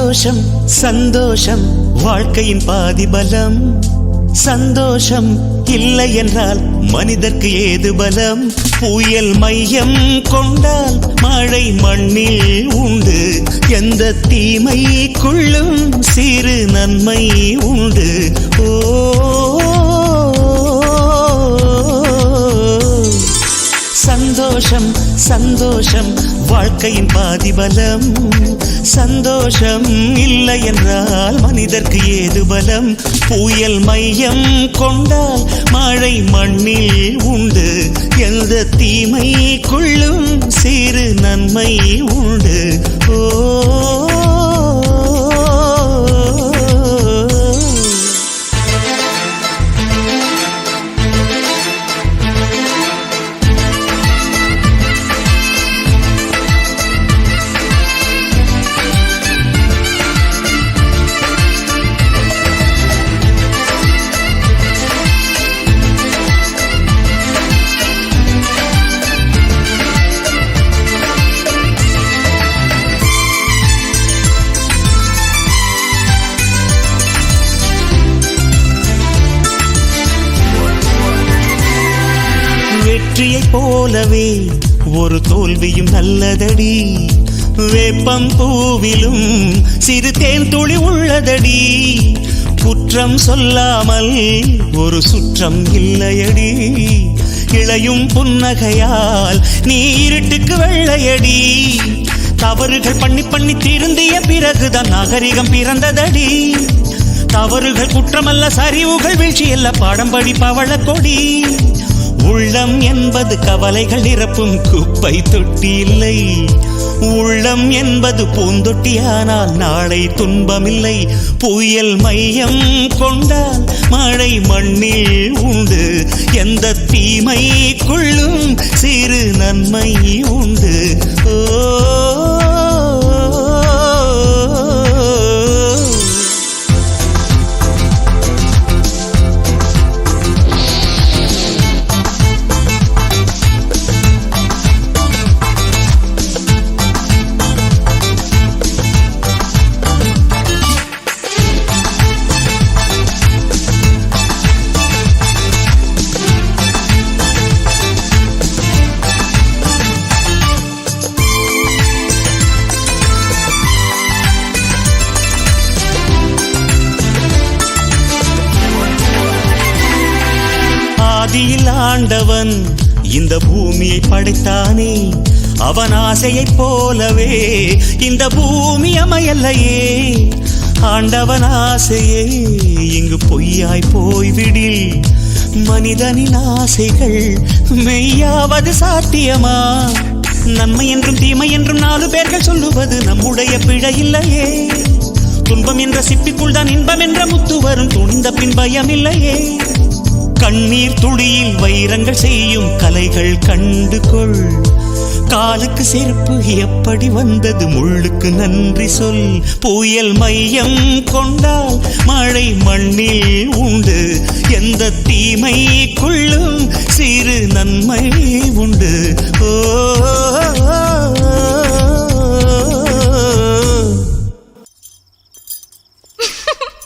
சந்தோஷம் சந்தோஷம் வாழ்க்கையின் பாதிபலம். சந்தோஷம் இல்லை என்றால் மனிதர்க்கு ஏது பலம்? புயல் மையம் கொண்டால் மழை மண்ணில் உண்டு. எந்த தீமைக்குள்ளும் சிறு நன்மை உண்டு. ஓ சந்தோஷம் சந்தோஷம் வாழ்க்கையின் பாதிபலம். சந்தோஷம் இல்லை என்றால் மனிதர்க்கு ஏது பலம்? புயல் மையம் கொண்டால் மழை மண்ணில் உண்டு. எந்த தீமைக்குள்ளும் சிறு நன்மை உண்டு. ஓ வெற்றியைப் போலவே ஒரு தோல்வியும் நல்லதடி. வேப்பம் பூவிலும் சிறு தேன் துளி உள்ளதடி. குற்றம் சொல்லாமல் ஒரு சுற்றம் இல்லையடி. இளையும் புன்னகையால் நீ இருட்டுக்கு வெள்ளையடி. தவறுகள் பண்ணி பண்ணி திருந்திய பிறகுதான் நாகரிகம் பிறந்ததடி. தவறுகள் குற்றமல்ல, சரிவுகள் வீழ்ச்சியல்ல, பாடம்படி பவள கொடி. உள்ளம் என்பது கவலைகள் நிரப்பும் குப்பை தொட்டி இல்லை. உள்ளம் என்பது பூந்தொட்டியானால் நாளை துன்பமில்லை. புயல் மையம் கொண்டால் மழை மண்ணில் உண்டு. எந்த தீமைக்குள்ளும் சிறு நன்மை உண்டு. ஓ ஆதியில் ஆண்டவன் இந்த பூமியை படைத்தானே. அவன் ஆசையைப் போலவே இந்த பூமி அமையல்லையே. ஆண்டவன் ஆசையே இங்கு பொய்யாய் போய்விடில். மனிதனின் ஆசைகள் மெய்யாவது சாத்தியமா? நன்மை என்றும் தீமை என்றும் 4 பேர்கள் சொல்லுவது நம்முடைய பிழை இல்லையே. துன்பம் என்ற சிப்பிக்குள் தான் இன்பம் என்ற முத்து வரும். துணிந்த பின் பயம் இல்லையே. கண்ணீர் துளியில் வைரங்கள் செய்யும் கலைகள் கண்டு கொள். காலுக்கு செருப்பு எப்படி வந்தது? முள்ளுக்கு நன்றி சொல். புயல் மையம் கொண்டால் மழை மண்ணில் உண்டு. எந்த தீமைக்குள்ளும் சிறு நன்மை உண்டு. ஓ